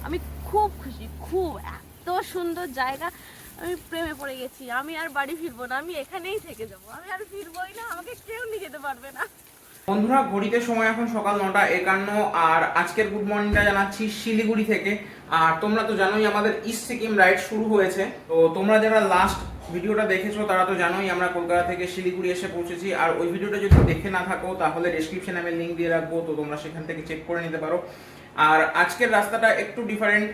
আমি খুব খুশি, খুব এত সুন্দর জায়গা, আমি প্রেমে পড়ে গেছি। আমি আর বাড়ি ফিরবো না, আমি এখানেই থেকে যাবো, আমি আর ফিরবোই না, আমাকে কেউ নিয়ে যেতে পারবে না। বন্ধুরা, ঘড়িতে সময় এখন সকাল 9:51 আর আজকের গুড মর্নিংটা জানাচ্ছি শিলিগুড়ি থেকে। আর তোমরা তো জানোই আমাদের ইস্ট সিকিম রাইড শুরু হয়েছে। তো তোমরা যারা লাস্ট ভিডিওটা দেখেছো তারা তো জানোই আমরা কলকাতা থেকে শিলিগুড়ি এসে পৌঁছেছি। আর ওই ভিডিওটা যদি দেখে না থাকো তাহলে ডেসক্রিপশনে আমি লিঙ্ক দিয়ে রাখবো, তো তোমরা সেখান থেকে চেক করে নিতে পারো। আর আজকের রাস্তাটা একটু ডিফারেন্ট।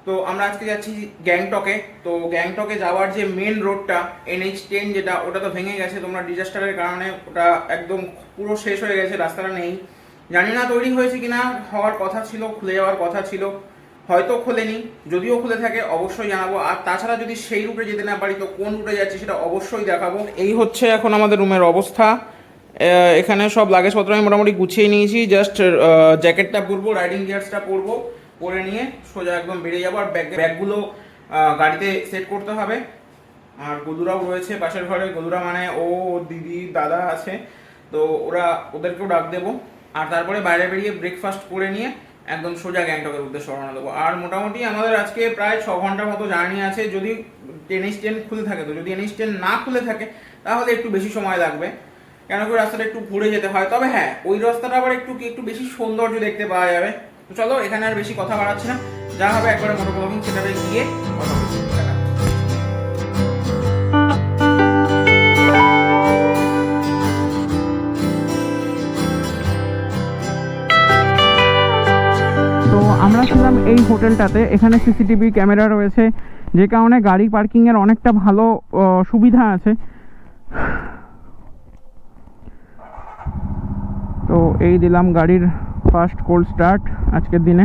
তো আমরা আজকে যাচ্ছি গ্যাংটকে। তো গ্যাংটকে যাওয়ার যে মেন রোডটা NH10 যেটা, ওটা তো ভেঙে গেছে। তোমরা ডিজাস্টারের কারণে ওটা একদম পুরো শেষ হয়ে গেছে, রাস্তাটা নেই। জানি না তৈরি হয়েছে কিনা, হওয়ার কথা ছিল, খুলে যাওয়ার কথা ছিল, হয়তো খোলেনি। যদিও খুলে থাকে অবশ্যই জানাবো। আর তাছাড়া যদি সেই রুটে যেতে না পারি তো কোন রুটে যাচ্ছি সেটা অবশ্যই দেখাবো। এই হচ্ছে এখন আমাদের রুমের অবস্থা। এখানে সব লাগেজপত্র আমি মোটামুটি গুছিয়ে নিয়েছি। জাস্ট জ্যাকেটটা পরবো, রাইডিং গিয়ার্সটা পরবো, পরে নিয়ে সোজা একদম বেরিয়ে যাবো। আর ব্যাগগুলো গাড়িতে সেট করতে হবে। আর গদুরাও রয়েছে পাশের ঘরে। গদুরা মানে ও দিদি দাদা আছে, তো ওদেরকেও ডাক দেবো। আর তারপরে বাইরে বেরিয়ে ব্রেকফাস্ট করে নিয়ে একদম সোজা গ্যাংটকের উদ্দেশ্যে রওনা দেবো। আর মোটামুটি আমাদের আজকে প্রায় 6 ঘন্টার মতো জার্নি আছে, যদি NH10 খুলে থাকে। তো যদি NH10 না খুলে থাকে তাহলে একটু বেশি সময় লাগবে, কেন কি রাস্তাটা একটু ঘুরে যেতে হয়। তবে হ্যাঁ, ওই রাস্তাটা আবার একটু বেশি সৌন্দর্য দেখতে পাওয়া যাবে। তো চলো, এখানে আর বেশি কথা বাড়াচ্ছি না, যা হবে একবারে মোটো ব্লগিং সেটাতে গিয়ে কথা বলছি। তো আমরা ছিলাম এই হোটেলটাতে। এখানে সিসিটিভি ক্যামেরা রয়েছে, যে কারণে গাড়ি পার্কিংয়ের অনেকটা ভালো সুবিধা আছে। তো এই দিলাম গাড়ির ফার্স্ট কোল্ড স্টার্ট আজকের দিনে।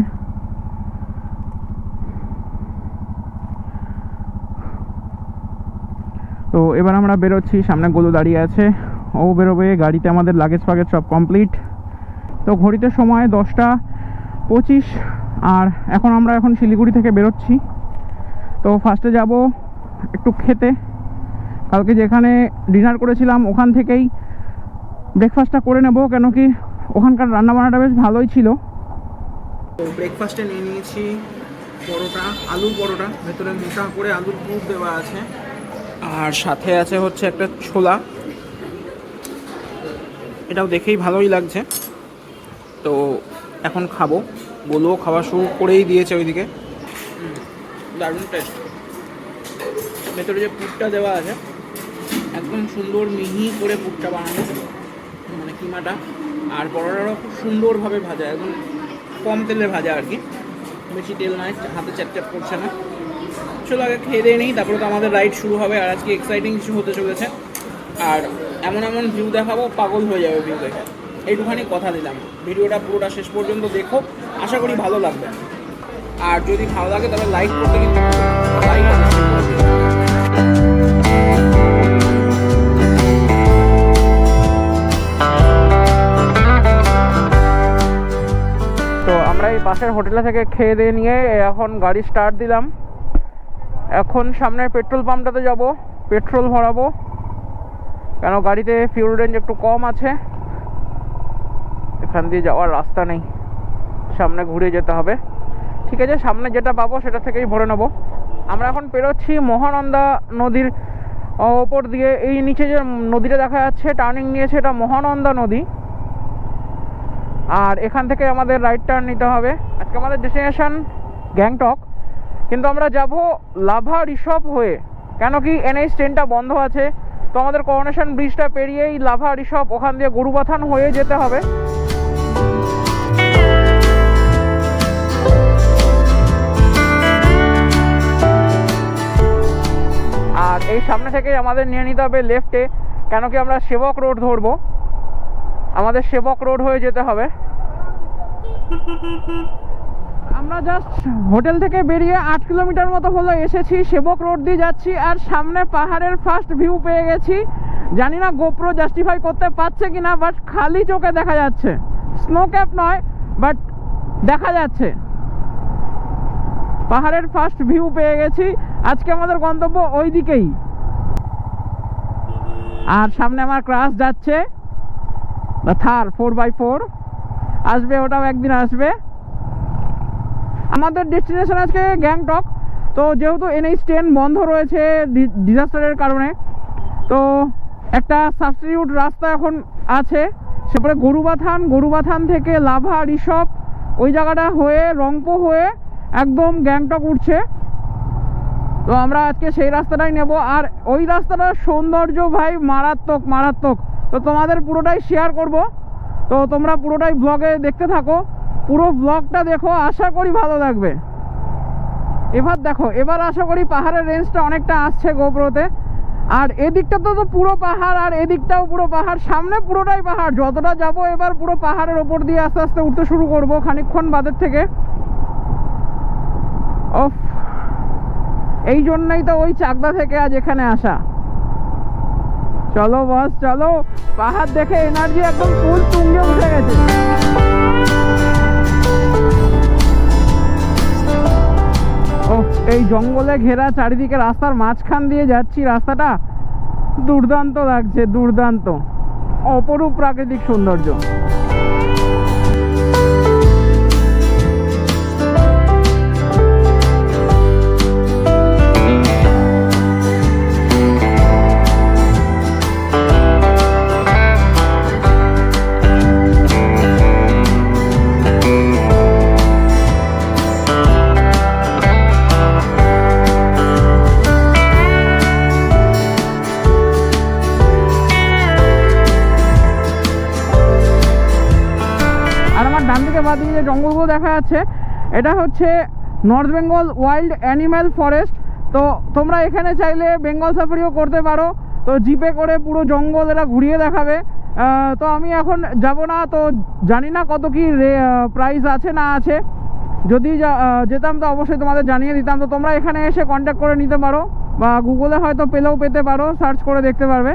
তো এবার আমরা বেরোচ্ছি, সামনে গোলু দাঁড়িয়ে আছে, ও বেরোবে। গাড়িতে আমাদের লাগেজ ফাগেজ সব কমপ্লিট। তো ঘড়িতে সময় 10:25 আর আমরা এখন শিলিগুড়ি থেকে বেরোচ্ছি। তো ফার্স্টে যাব একটু খেতে। কালকে যেখানে ডিনার করেছিলাম ওখান থেকেই ব্রেকফাস্টটা করে নেব, কেন কি ওখানকার রান্নাবান্নাটা বেশ ভালোই ছিল। তো ব্রেকফাস্টে নিয়ে নিয়েছি পরোটা, আলুর পরোটা, ভেতরে মোটা করে আলুর পুর দেওয়া আছে। আর সাথে আছে হচ্ছে একটা ছোলা, এটাও দেখেই ভালোই লাগছে। তো এখন খাবো। গোলুও খাওয়া শুরু করেই দিয়েছে ওইদিকে। দারুণ টেস্ট। ভেতরে যে পুরটা দেওয়া আছে একদম সুন্দর মিহি করে পুরটা বানানো, মানে কিমাটা। আর পরোটাটাও খুব সুন্দরভাবে ভাজা, একদম কম তেলে ভাজা আর কি, বেশি তেল নয়, হাতে চ্যাপচ্যাপ করছে না। চলো আগে খেয়ে দিয়ে নিই, তারপরে তো আমাদের রাইড শুরু হবে। আর আজকে এক্সাইটিং কিছু হতে চলেছে। আর এমন এমন ভিউ দেখাবো, পাগল হয়ে যাবে ভিউ দেখে। এইটুখানি কথা দিলাম। ভিডিওটা পুরোটা শেষ পর্যন্ত দেখো, আশা করি ভালো লাগবে। আর যদি ভালো লাগে তাহলে লাইক করতে কিন্তু লাইক অবশ্যই করবে। তো আমরা এই পাশের হোটেলে থেকে খেয়ে দিয়ে নিয়ে এখন গাড়ি স্টার্ট দিলাম। এখন সামনের পেট্রোল পাম্পটাতে যাব, পেট্রোল ভরাবো, কেন গাড়িতে ফিউল রেঞ্জ একটু কম আছে। এখান দিয়ে যাওয়ার রাস্তা নেই, সামনে ঘুরে যেতে হবে। ঠিক আছে, সামনে যেটা পাবো সেটা থেকেই ভরে নেবো। আমরা এখন পেরোচ্ছি মহানন্দা নদীর ওপর দিয়ে। এই নিচে যে নদীটা দেখা যাচ্ছে টার্নিং নিয়েছে, এটা মহানন্দা নদী। আর এখান থেকে আমাদের রাইট টার্ন নিতে হবে। আজকে আমাদের ডেস্টিনেশন গ্যাংটক, কিন্তু আমরা যাব লাভা রিসর্ট হয়ে, কেন কি NH10টা বন্ধ আছে। তো আমাদের করোনেশন ব্রিজটা পেরিয়েই লাভা রিসর্ট, ওখান দিয়ে গরুবাথান হয়ে যেতে হবে। আর এই সামনে থেকেই আমাদের নিয়ে নিতে হবে লেফটে, কেন কি আমরা সেবক রোড ধরবো, আমাদের সেবক রোড হয়ে যেতে হবে। আমরা জাস্ট হোটেল থেকে বেরিয়ে 8 কিলোমিটার মতো হলো এসেছি, সেবক রোড দিয়ে যাচ্ছি। আর সামনে পাহাড়ের ফার্স্ট ভিউ পেয়ে গেছি। জানি না গোপ্রো জাস্টিফাই করতে পারছে কিনা, বাট খালি চোখে দেখা যাচ্ছে। স্নো ক্যাপ নয়, বাট দেখা যাচ্ছে। পাহাড়ের ফার্স্ট ভিউ পেয়ে গেছি। আজকে আমাদের গন্তব্য ওই দিকেই। আর সামনে আমার ক্রাশ যাচ্ছে, থার 4x4 আসবে, ওটাও একদিন আসবে। আমাদের ডেস্টিনেশন আজকে গ্যাংটক। তো যেহেতু NH10 বন্ধ রয়েছে ডিজাস্টারের কারণে, তো একটা সাবস্টিটিউট রাস্তা এখন আছে, সেপরে গরুবাথান থেকে লাভা ঋষভ ওই জায়গাটা হয়ে রংপো হয়ে একদম গ্যাংটক উঠছে। তো আমরা আজকে সেই রাস্তাটাই নেব। আর ওই রাস্তাটার সৌন্দর্য ভাই মারাত্মক। তো তোমাদের পুরোটাই শেয়ার করব, তো তোমরা পুরোটাই ব্লগে দেখতে থাকো, পুরো ব্লগটা দেখো, আশা করি ভালো লাগবে। এবার দেখো, এবার আশা করি পাহাড়ের রেঞ্জটা অনেকটা আসছে গোপ্রোতে। আর এদিকটা তো পুরো পাহাড়, আর এদিকটাও পুরো পাহাড়, সামনে পুরোটাই পাহাড়। যতটা যাব এবার পুরো পাহাড়ের ওপর দিয়ে আস্তে আস্তে উঠতে শুরু করব খানিকক্ষণ বাদের থেকে। ওফ, এই জন্যই তো ওই চাকদা থেকে আজ এখানে আসা। চলো বস চলো, পাহাড় দেখে এনার্জি একদম ফুল তুঙ্গে উঠে গেছে। ও, এই জঙ্গলে ঘেরা চারিদিকে রাস্তার মাঝখান দিয়ে যাচ্ছি, রাস্তাটা দুর্দান্ত লাগছে, দুর্দান্ত অপরূপ প্রাকৃতিক সৌন্দর্য। বাদিকে যে জঙ্গলগুলো দেখা যাচ্ছে, এটা হচ্ছে north Bengal wild animal forest. তো তোমরা এখানে চাইলে বেঙ্গল সাফারিও করতে পারো। তো জিপে করে পুরো জঙ্গল এরা ঘুরিয়ে দেখাবে। তো আমি এখন যাব না, তো জানি না কত কি প্রাইস আছে না আছে। যদি যেতাম তো অবশ্যই তোমাদের জানিয়ে দিতাম। তো তোমরা এখানে এসে কন্ট্যাক্ট করে নিতে পারো, বা গুগলে হয়তো পেতে পারো, সার্চ করে দেখতে পারবে।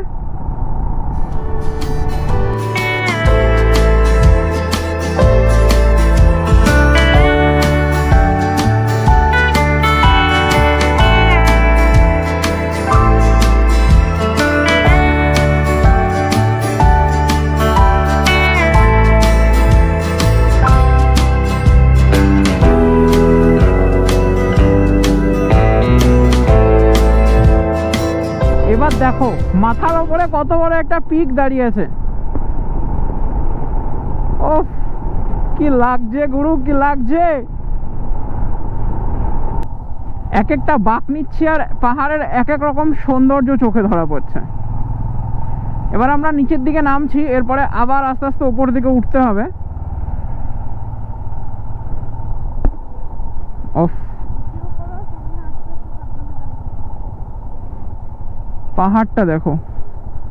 এবার দেখো মাথার উপরে কত বড় একটা পিক দাঁড়িয়েছে। ও কি লাগছে গুরু, কি লাগছে। এক একটা বাঁক নিচ্ছে আর পাহাড়ের এক এক রকম সৌন্দর্য চোখে ধরা পড়ছে। এবার আমরা নিচের দিকে নামছি, এরপরে আবার আস্তে আস্তে উপর দিকে উঠতে হবে। ওফ, পাহাড়টা দেখো,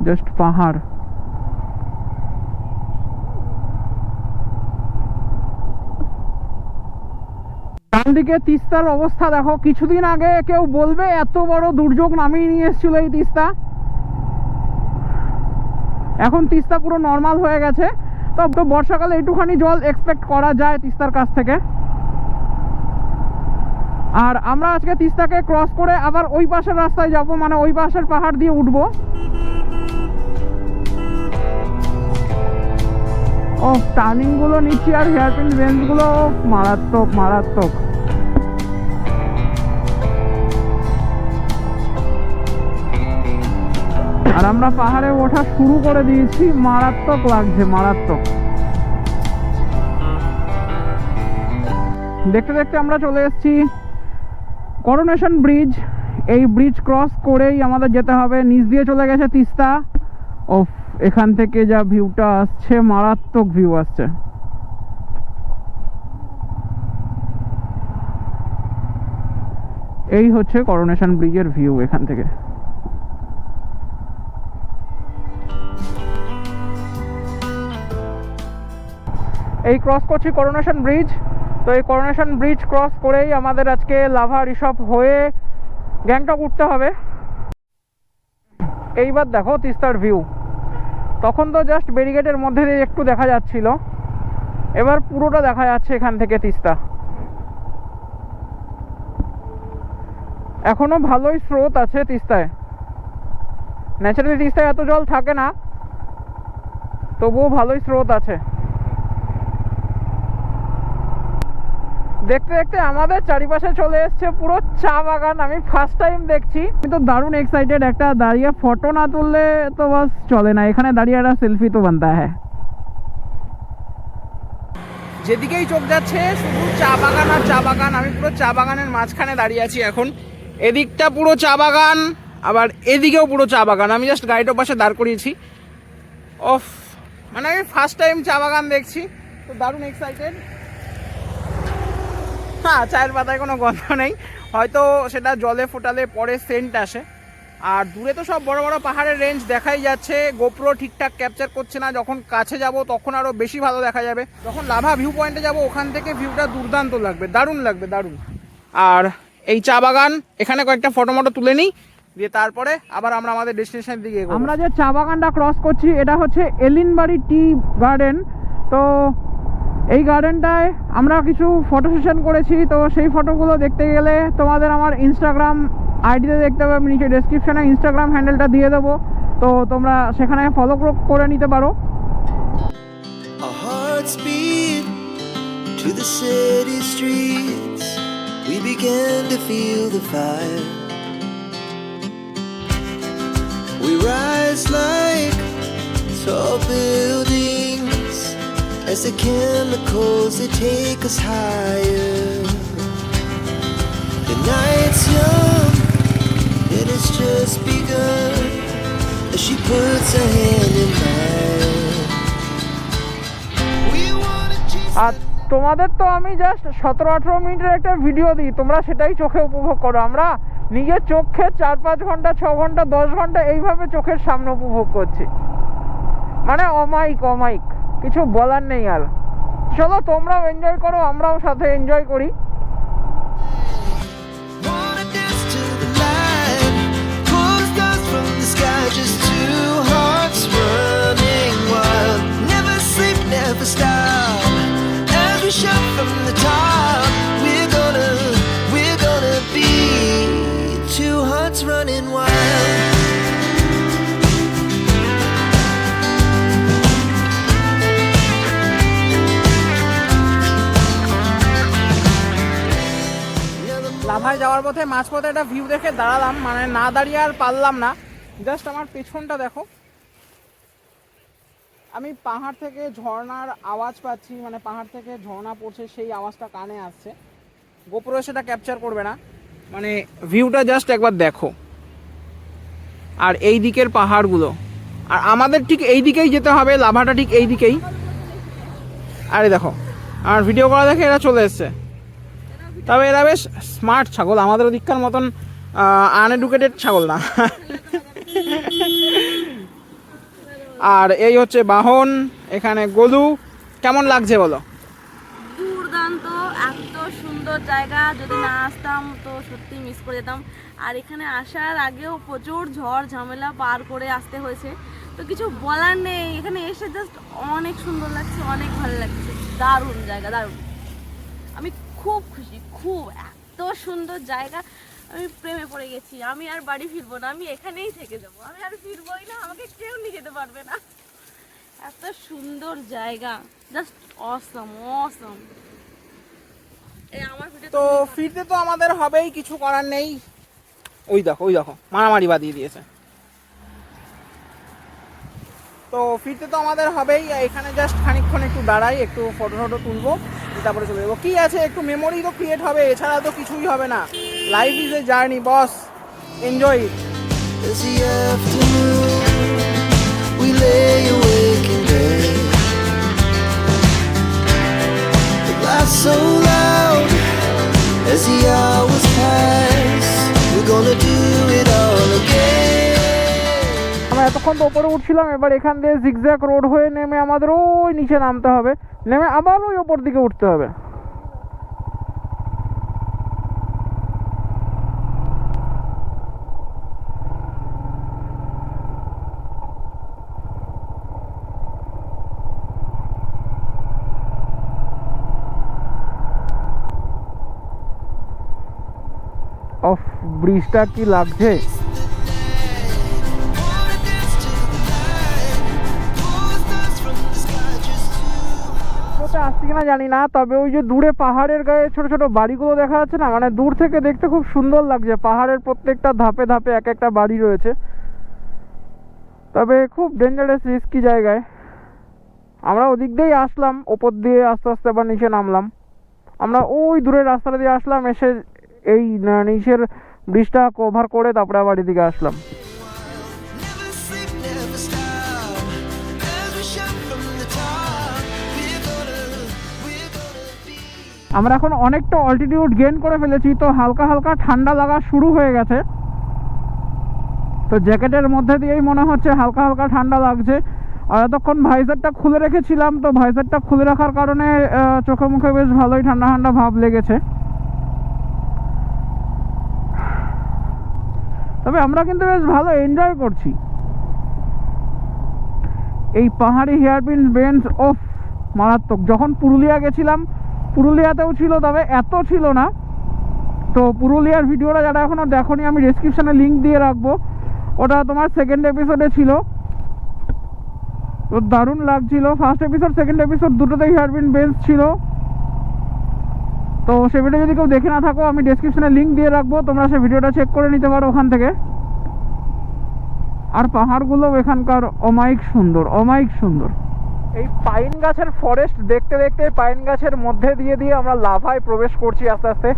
জাস্ট পাহাড়। ডান দিকে তিস্তার অবস্থা দেখো। কিছুদিন আগে কেউ বলবে এত বড় দুর্যোগ নামিয়ে নিয়ে এসেছিল এই তিস্তা, এখন তিস্তা পুরো নর্মাল হয়ে গেছে। তো বর্ষাকালে একটুখানি জল এক্সপেক্ট করা যায় তিস্তার কাছ থেকে। আর আমরা আজকে তিস্তাকে ক্রস করে আবার ওই পাশের রাস্তায় যাব, মানে ওই পাশের পাহাড় দিয়ে উঠবো। ও টার্নিং গুলো নিচ্ছি আর হেয়ারপিন রেঞ্জ গুলো মারাত্মক। আর আমরা পাহাড়ে ওঠা শুরু করে দিয়েছি, মারাত্মক লাগছে, মারাত্মক। দেখতে দেখতে আমরা চলে এসেছি করোনেশন ব্রিজ। এই ব্রিজ ক্রস করেই আমাদের যেতে হবে, নিচ দিয়ে চলে গেছে তিস্তা। ও এখান থেকে যা ভিউটা আসছে, মারাত্মক ভিউ আসছে। এই হচ্ছে করোনেশন ব্রিজের ভিউ এখান থেকে। এই ক্রস করছি করোনেশন ব্রিজ। তো এই করোনেশন ব্রিজ ক্রস করেই আমাদের আজকে লাভা ঋষভ হয়ে গ্যাংটক উঠতে হবে। এইবার দেখো তিস্তার ভিউ। তখন তো জাস্ট ব্যারিকেডের মধ্যে দিয়ে একটু দেখা যাচ্ছিল, এবার পুরোটা দেখা যাচ্ছে এখান থেকে তিস্তা। এখনো ভালোই স্রোত আছে তিস্তায়। ন্যাচারালি তিস্তায় এত জল থাকে না, তবুও ভালোই স্রোত আছে। দেখতে দেখতে আমাদের চারিপাশে চলে এসছে পুরো চা বাগান। আমি ফার্স্ট টাইম দেখছি, আমি তো দারুণ এক্সাইটেড। একটা দাঁড়িয়ে ফটো না তুললে তো বাস চলে না, এখানে দাঁড়িয়ে একটা সেলফি তো বানতা হ্যাঁ। যেদিকেই চোখ যাচ্ছে শুধু চা বাগান আর চা বাগান। আমি পুরো চা বাগানের মাঝখানে দাঁড়িয়ে আছি এখন। এদিকটা পুরো চা বাগান, আবার এদিকেও পুরো চা বাগান। আমি জাস্ট গাড়িটার পাশে দাঁড় করিয়েছি। অফ, মানে আমি ফার্স্ট টাইম চা বাগান দেখছি, তো দারুণ এক্সাইটেড। হ্যাঁ, চায়ের পাতায় কোনো গন্ধ নেই, হয়তো সেটা জলে ফোটালে পরে সেন্ট আসে। আর দূরে তো সব বড় বড় পাহাড়ের রেঞ্জ দেখাই যাচ্ছে, গোপ্রো ঠিকঠাক ক্যাপচার করছে না। যখন কাছে যাব তখন আরও বেশি ভালো দেখা যাবে। যখন লাভা ভিউ পয়েন্টে যাব ওখান থেকে ভিউটা দুর্দান্ত লাগবে, দারুণ লাগবে, দারুণ। আর এই চা বাগান, এখানে কয়েকটা ফটো মটো তুলে নিই, দিয়ে তারপরে আবার আমরা আমাদের ডেস্টিনেশনের দিকে এগোবো। আমরা যে চা বাগানটা ক্রস করছি এটা হচ্ছে এলিনবাড়ি টি গার্ডেন। তো এই গার্ডেনটায় আমরা কিছু ফটো সেশন করেছি, তো সেই ফটোগুলো দেখতে গেলে তোমাদের আমার ইনস্টাগ্রাম আইডিতে দেখতে হবে। আমি নিচে ডেসক্রিপশনে ইনস্টাগ্রাম হ্যান্ডেলটা দিয়ে দেবো, তো তোমরা সেখানে ফলো করে নিতে পারো। Our hearts beat to the city streets. We began to feel the fire. We rise like tall buildings as the chemicals they take us higher. The night's young and it's just begun as she puts her hand in mine. We wanna chase আর তোমাদের তো আমি just 17-18 মিনিটের একটা video দিই, তোমরা সেটাই চোখে উপভোগ করো। আমরা নিজের চোখে 4-5 ঘন্টা, 6 ঘন্টা, 10 ঘন্টা এইভাবে চোখের সামনে উপভোগ করছি, মানে অমাইক কিছু বলার নেই। আর চলো তোমরাও এনজয় করো, আমরাও সাথে এনজয় করি। wanna dance to the light, pull the stars from the sky, just two hearts running wild. Never sleep, never stop, as we shout from the top. We're gonna be two hearts running wild. লাভায় যাওয়ার পথে মাঝপথে একটা view দেখে দাঁড়ালাম, মানে না দাঁড়িয়ে আর পারলাম না। জাস্ট আমার পেছনটা দেখো, আমি পাহাড় থেকে ঝর্ণার আওয়াজ পাচ্ছি, মানে পাহাড় থেকে ঝর্ণা পড়ছে সেই আওয়াজটা কানে আসছে। গোপ্রো সেটা ক্যাপচার করবে না, মানে ভিউটা জাস্ট একবার দেখো। আর এই দিকের পাহাড়গুলো, আর আমাদের ঠিক এই দিকেই যেতে হবে, লাভাটা ঠিক এই দিকেই। আরে দেখো, আমার ভিডিও করা দেখে এরা চলে এসছে। তবে এরা বেশ স্মার্ট ছাগল, আমাদের ওদিককার মতন আনএডুকেটেড ছাগল না। আর এই হচ্ছে বাহন, এখানে গলু। কেমন লাগছে বলো? দুর্দান্ত, এত সুন্দর জায়গা, যদি না আসতাম তো সত্যি মিস করে যেতাম। আর এখানে আসার আগেও প্রচুর ঝড় ঝামেলা পার করে আসতে হয়েছে, তো কিছু বলার নেই। এখানে এসে জাস্ট অনেক সুন্দর লাগছে, অনেক ভালো লাগছে, দারুণ জায়গা, দারুণ। আমি খুব খুশি, খুব, এত সুন্দর জায়গা, আমি প্রেমে পড়ে গেছি। আমি আর বাড়ি ফিরবো না, আমি এখানেই থেকে যাবো, আমি আর ফিরবোই না, আমাকে কেউ নিয়ে যেতে পারবে না। এত সুন্দর জায়গা, জাস্ট অসম। আমার তো ফিরতে তো আমাদের হবেই, কিছু করার নেই। ওই দেখো মারামারি বাদিয়ে দিয়েছে। তো ফিরতে তো আমাদের হবেই, এখানে জাস্ট খানিকক্ষণ একটু দাঁড়াই, একটু ফটো তুলবো, তারপরে চলে যাবো। কি আছে, একটু মেমোরি তো ক্রিয়েট হবে, এছাড়া তো কিছুই হবে না। Life is a journey boss, enjoy it. As the afternoon, we lay awake in bed. The laughs so loud as the hours pass. We're gonna do it all again. আমরা এতক্ষণ তো ওপরে উঠছিলাম, এবার এখান দিয়ে জিগজ্যাগ রোড হয়ে নেমে আমাদের ওই নিচে নামতে হবে, নেমে আবার ওই ওপর দিকে উঠতে হবে। অফ, ব্রিজটা কি লাগছে। আসছে কিনা জানি না, তবে ওই যে দূরে পাহাড়ের গায়ে ছোট ছোট বাড়িগুলো দেখা যাচ্ছে না, মানে দূর থেকে দেখতে খুব সুন্দর লাগছে। পাহাড়ের প্রত্যেকটা ধাপে ধাপে এক একটা বাড়ি রয়েছে, তবে খুব ডেঞ্জারাস রিস্কি জায়গায়। আমরা ওদিক দিয়েই আসলাম, ওপর দিয়ে আস্তে আস্তে আবার নিচে নামলাম। আমরা ওই দূরের রাস্তাটা দিয়ে আসলাম, এসে এই নিচের ব্রিজটা কভার করে তারপরে আবার এদিকে আসলাম। Never sleep, never stop. As we shout from the top, we're gonna be. আমরা এখন অনেকটা অল্টিটিউড গেইন করে ফেলেছি, তো হালকা হালকা ঠান্ডা লাগা শুরু হয়ে গেছে। তো জ্যাকেটের মধ্যে দিয়েই মনে হচ্ছে হালকা হালকা ঠান্ডা লাগছে। আর এতক্ষণ ভাইজারটা খুলে রেখেছিলাম, তো ভাইজারটা খুলে রাখার কারণে চোখে মুখে বেশ ভালোই ঠান্ডা ঠান্ডা ভাব লেগেছে। তবে আমরা কিন্তু বেশ ভালো এনজয় করছি এই পাহাড়ি হেয়ারপিন বেঞ্চ। অফ মারাত্মক। যখন পুরুলিয়া গেছিলাম, পুরুলিয়াতেও ছিল, তবে এত ছিল না। তো পুরুলিয়ার ভিডিওটা যারা এখনও দেখোনি, আমি ডেসক্রিপশনে লিঙ্ক দিয়ে রাখবো, ওটা তোমার সেকেন্ড এপিসোডে ছিল। তো দারুণ লাগছিল। ফার্স্ট এপিসোড সেকেন্ড এপিসোড দুটোতেই হেয়ারপিন বেঞ্চ ছিল। তো সে ভিডিও যদি কেউ দেখে না থাকো, আমি ডেসক্রিপশনে লিঙ্ক দিয়ে রাখবো, তোমরা সে ভিডিওটা চেক করে নিতে পারো ওখান থেকে। আর পাহাড়গুলো এখানকার অমায়িক সুন্দর, অমায়িক সুন্দর। এই পাইন গাছের ফরেস্ট দেখতে দেখতে পাইন গাছের মধ্যে দিয়ে দিয়ে আমরা লাভায় প্রবেশ করছি আস্তে আস্তে।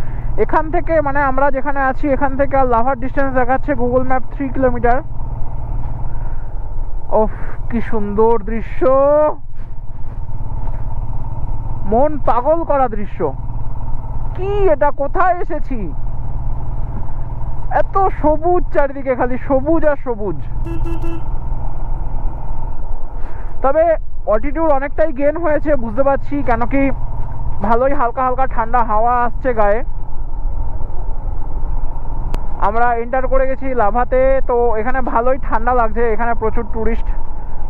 এখান থেকে মানে আমরা যেখানে আছি এখান থেকে আর লাভার ডিস্টেন্স দেখাচ্ছে গুগল ম্যাপ 3 কিলোমিটার। ওফ, কি সুন্দর দৃশ্য, মন পাগল করা দৃশ্য। কি এটা, কোথায় এসেছি? এত সবুজ চারিদিকে, খালি সবুজ আর সবুজ। তবে অল্টিটিউড অনেকটাই গেইন হয়েছে বুঝতে পারছি, কেন কি ভালোই হালকা হালকা ঠান্ডা হাওয়া আসছে গায়ে। আমরা এন্টার করে গেছি লাভাতে, তো এখানে ভালোই ঠান্ডা লাগছে। এখানে প্রচুর ট্যুরিস্ট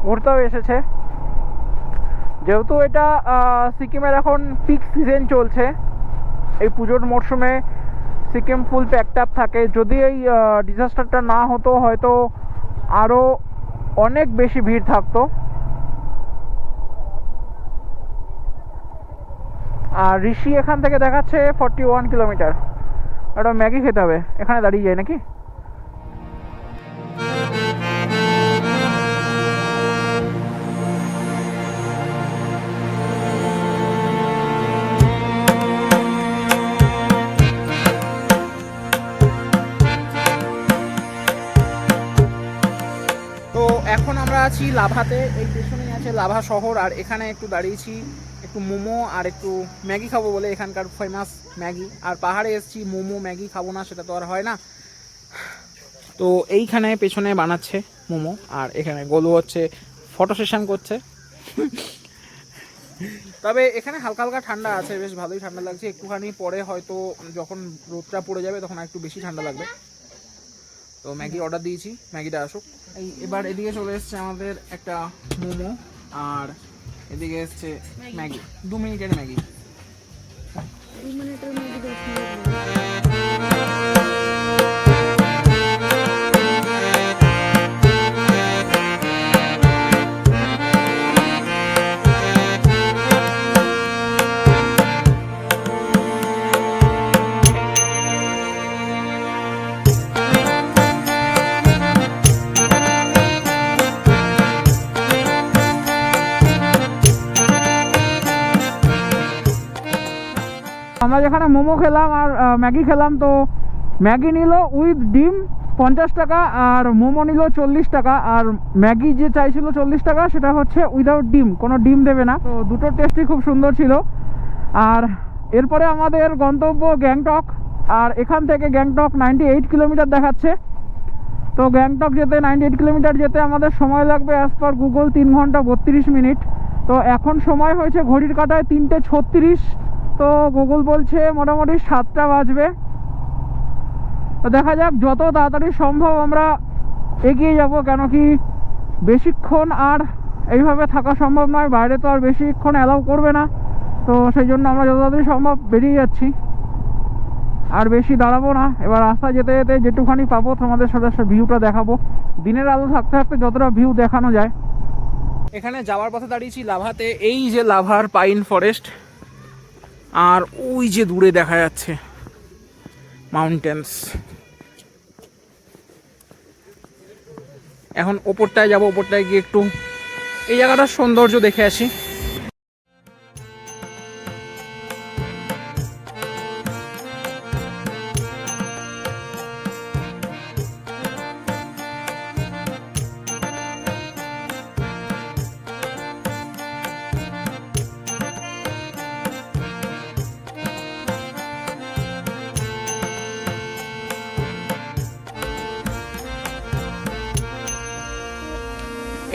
ঘুরতেও এসেছে। যেহেতু এটা সিকিমের এখন পিক সিজন চলছে, এই পুজোর মরশুমে সিকিম ফুল প্যাকড আপ থাকে। যদি এই ডিজাস্টারটা না হতো হয়তো আরও অনেক বেশি ভিড় থাকতো। আর ঋষি এখান থেকে দেখাচ্ছে 41 কিলোমিটার। একটা ম্যাগি খেতে হবে, এখানে দাঁড়িয়ে যায় নাকি? তো এখন আমরা আছি লাভাতে, এই পেছনেই আছে লাভা শহর। আর এখানে একটু দাঁড়িয়েছি, একটু মোমো আর একটু ম্যাগি খাবো বলে, এখানকার ফেমাস ম্যাগি। আর পাহাড়ে এসেছি, মোমো ম্যাগি খাবো না সেটা তো আর হয় না। তো এইখানে পেছনে বানাচ্ছে মোমো, আর এখানে গোলু হচ্ছে ফটো সেশন করছে। তবে এখানে হালকা হালকা ঠান্ডা আছে, বেশ ভালোই ঠান্ডা লাগছে। একটুখানি পরে হয়তো যখন রোদটা পড়ে যাবে তখন একটু বেশি ঠান্ডা লাগবে। তো ম্যাগি অর্ডার দিয়েছি, ম্যাগিটা আসুক। এবার এদিকে চলে এসছে আমাদের একটা মোমো, আর এদিকে এসছে ম্যাগি। 2 মিনিটের ম্যাগি। 2 মিনিটের মধ্যে 10 মিনিট। আমরা যেখানে মোমো খেলাম আর ম্যাগি খেলাম, তো ম্যাগি নিল উইথ ডিম 50 টাকা, আর মোমো নিল 40 টাকা। আর ম্যাগি যে চাইছিল 40 টাকা, সেটা হচ্ছে উইদাউট ডিম, কোনো ডিম দেবে না। তো দুটো টেস্টই খুব সুন্দর ছিল। আর এরপরে আমাদের গন্তব্য গ্যাংটক, আর এখান থেকে গ্যাংটক 98 কিলোমিটার দেখাচ্ছে। তো গ্যাংটক যেতে 98 কিলোমিটার যেতে আমাদের সময় লাগবে অ্যাজ পার গুগল 3 ঘন্টা 32 মিনিট। তো এখন সময় হয়েছে ঘড়ির কাঁটায় 3:36। তো গুগল বলছে মোটামুটি 7টা বাজবে। তো দেখা যাক, যত তাড়াতাড়ি সম্ভব আমরা এগিয়ে যাব, কেন কি বেশিক্ষণ আর এইভাবে থাকা সম্ভব নয়। বাইরে তো আর বেশিক্ষণ অ্যালাউ করবে না, তো সেই জন্য আমরা যত তাড়াতাড়ি সম্ভব বেরিয়ে যাচ্ছি। আর বেশি দাঁড়াবো না। এবার রাস্তা যেতে যেতে যেটুখানি পাবো তোমাদের সাথে ভিউটা দেখাবো। দিনের আলো থাকতে থাকতে যতটা ভিউ দেখানো যায়। এখানে যাওয়ার পথে দাঁড়িয়েছি লাভাতে, এই যে লাভার পাইন ফরেস্ট, আর ওই যে দূরে দেখা যাচ্ছে মাউন্টেন্স। এখন ওপরটায় যাব, ওপরটায় গিয়ে একটু এই জায়গাটার সৌন্দর্য দেখে আসি।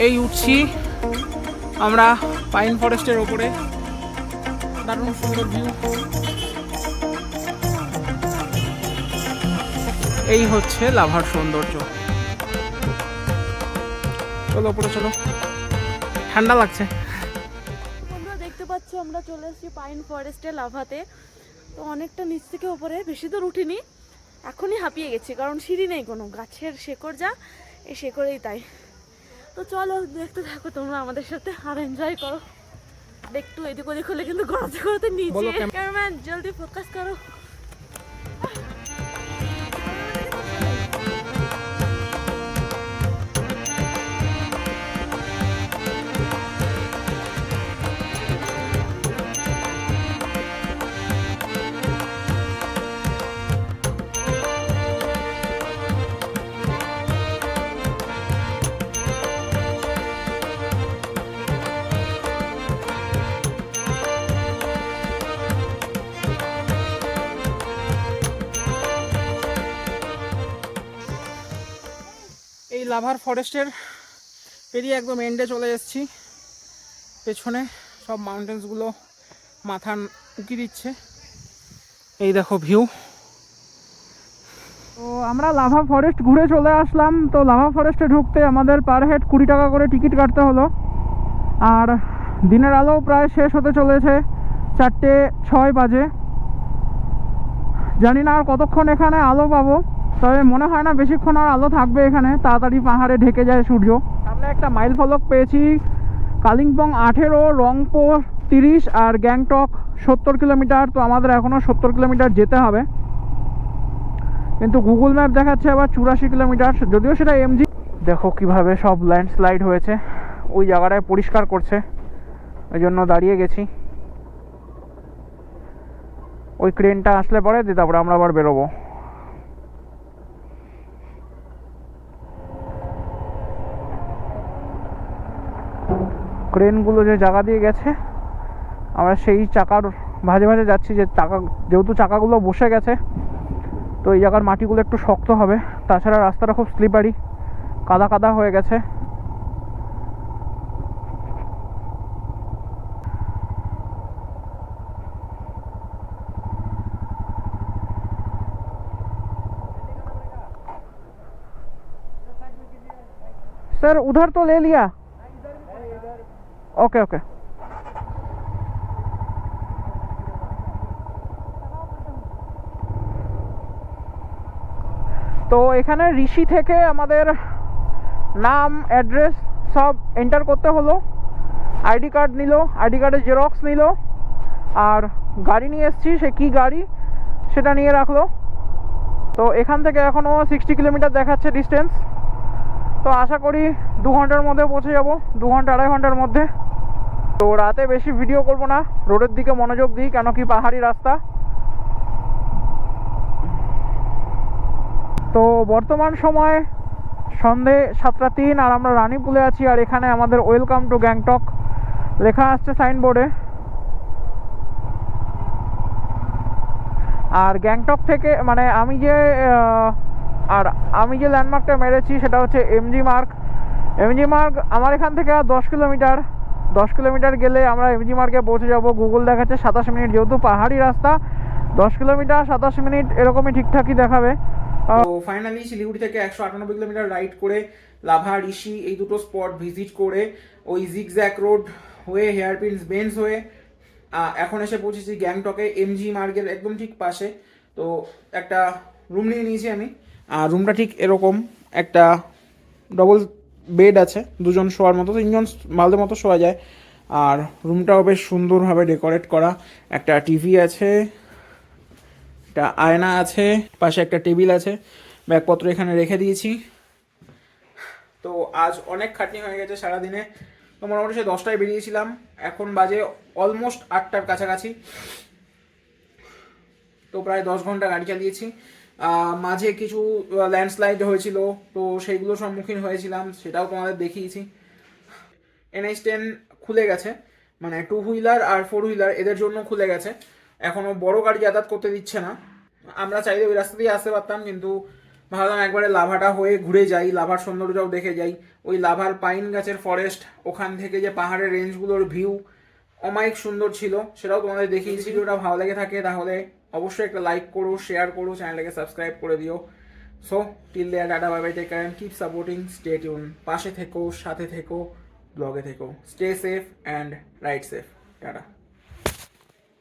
এই উঠছি আমরা পাইন ফরেস্টের ওপরে, দারুণ সুন্দর ভিউ। এই হচ্ছে লাভার সৌন্দর্য। চলো ওপরে চলো, ঠান্ডা লাগছে। তোমরা দেখতে পাচ্ছ আমরা চলে এসেছি পাইন ফরেস্টে লাভাতে। তো অনেকটা নিচ থেকে উপরে, বেশি দূর উঠিনি, এখনই হাঁপিয়ে গেছি কারণ সিঁড়ি নেই কোনো, গাছের শেকড় যা, এই শেকড়েই তাই। তো চলো দেখতে থাকো তোমরা আমাদের সাথে আর এনজয় করো। একটু এদিক ওদিক হলে কিন্তু ঘোরাতে ঘোরাতে নিচে। ক্যামেরাম্যান জলদি ফোকাস করো। এই লাভার ফরেস্টের পেরিয়ে একদম এন্ডে চলে এসেছি। পেছনে সব মাউন্টেন্সগুলো মাথা উঁকি দিচ্ছে, এই দেখো ভিউ। তো আমরা লাভা ফরেস্ট ঘুরে চলে আসলাম। তো লাভা ফরেস্টে ঢুকতে আমাদের পার হেড 20 টাকা করে টিকিট কাটতে হলো। আর দিনের আলো প্রায় শেষ হতে চলেছে, 4:06 বাজে। জানি না আর কতক্ষণ এখানে আলো পাবো, তবে মনে হয় না বেশিক্ষণ আর আলো থাকবে এখানে, তাড়াতাড়ি পাহাড়ে ঢেকে যায় সূর্য। সামনে একটা মাইল ফলক পেয়েছি, কালিম্পং 18, রংপো 30 আর গ্যাংটক 70 কিলোমিটার। তো আমাদের এখনও 70 কিলোমিটার যেতে হবে, কিন্তু গুগল ম্যাপ দেখাচ্ছে আবার 84 কিলোমিটার, যদিও সেটা এমজি। দেখো কিভাবে সব ল্যান্ডস্লাইড হয়েছে, ওই জায়গাটায় পরিষ্কার করছে, ওই জন্য দাঁড়িয়ে গেছি। ওই ক্রেনটা আসলে পরে তারপরে আমরা আবার বেরোবো। ক্রেনগুলো যে জায়গা দিয়ে গেছে, আমরা সেই চাকার ভাজে ভাজে যাচ্ছি, যে যেহেতু চাকাগুলো বসে গেছে, তো এই জায়গার মাটিগুলো একটু শক্ত হবে। তাছাড়া রাস্তাটা খুব স্লিপারি, কাদা কাদা হয়ে গেছে। सर उधर तो ले लिया, ओके ओके। তো এখানে ঋষি থেকে আমাদের নাম অ্যাড্রেস সব এন্টার করতে হলো। আইডি কার্ড নিল, আইডি কার্ডের জেরক্স নিল, আর গাড়ি নিয়ে এসেছি, সে কি গাড়ি সেটা নিয়ে রাখলো। তো এখান থেকে এখনও 60 কিলোমিটার দেখাচ্ছে ডিস্টেন্স। তো আশা করি 2 ঘন্টার মধ্যে পৌঁছে যাব, 2 ঘন্টা 2.5 ঘন্টার মধ্যে। তো রাতে বেশি ভিডিও করব না, রোডের দিকে মনোযোগ দিই, কেন কি পাহাড়ি রাস্তা। তো বর্তমান সময় সন্ধে 7:03 আর আমরা রানীপুলে আছি। আর এখানে আমাদের ওয়েলকাম টু গ্যাংটক লেখা আসছে সাইনবোর্ডে। আর গ্যাংটক থেকে মানে আমি যে ল্যান্ডমার্কটা মেরেছি সেটা হচ্ছে এমজি মার্গ। এমজি মার্গ আমার এখান থেকে আর 10 কিলোমিটার, 10 কিলোমিটার গেলে আমরা এমজি মার্গে পৌঁছে যাব। গুগল দেখাচ্ছে 27 মিনিট, যেহেতু পাহাড়ি রাস্তা 10 কিলোমিটার 27 মিনিট এরকমই ঠিকঠাকই দেখাবে। তো ফাইনালি শিলিগুড়ি থেকে 198 কিলোমিটার রাইড করে লাভা, ঋষি এই দুটো স্পট ভিজিট করে ওই জিগজ্যাক রোড হয়ে হেয়ারপিনস বেঞ্চ হয়ে এখন এসে পৌঁছেছি গ্যাংটকে, এমজি মার্গের একদম ঠিক পাশে। তো একটা রুম নিয়ে নিয়েছি আমি, আর রুমটা ঠিক এরকম একটা ডবল বেড আছে, দুজন শোয়ার মতো, তিনজন মালদের মতো শোয়া যায়। আর রুমটাও বেশ সুন্দরভাবে ডেকোরেট করা, একটা টিভি আছে, একটা আয়না আছে, পাশে একটা টেবিল আছে, ব্যাগপত্র এখানে রেখে দিয়েছি। তো আজ অনেক খাটনি হয়ে গেছে সারাদিনে, তো মোটামুটি সে 10টায় বেরিয়েছিলাম, এখন বাজে অলমোস্ট 8টার কাছাকাছি। তো প্রায় 10 ঘন্টা গাড়ি চালিয়েছি। মাঝে কিছু ল্যান্ডস্লাইড হয়েছিল, তো সেইগুলোর সম্মুখীন হয়েছিলাম, সেটাও তোমাদের দেখিয়েছি। NH10 খুলে গেছে, মানে 2 হুইলার আর 4 হুইলার এদের জন্য খুলে গেছে, এখনও বড় গাড়ি যাতায়াত করতে দিচ্ছে না। আমরা চাইলে ওই রাস্তা দিয়ে আসতে পারতাম, কিন্তু ভাবলাম একবারে লাভাটা হয়ে ঘুরে যাই, লাভার সৌন্দর্যটাও দেখে যাই। ওই লাভার পাইন গাছের ফরেস্ট, ওখান থেকে যে পাহাড়ের রেঞ্জগুলোর ভিউ অমায়িক সুন্দর ছিল, সেটাও তোমাদের দেখিয়েছি। ভিডিওটা ভালো লেগে থাকে তাহলে অবশ্যই একটা লাইক করো, শেয়ার করো, চ্যানেলটাকে সাবস্ক্রাইব করে দিও। So till there, tata, bye bye, take care and keep supporting, stay tune. পাশে থেকো, সাথে থেকো, ব্লগে থেকো, stay safe and ride safe, tata.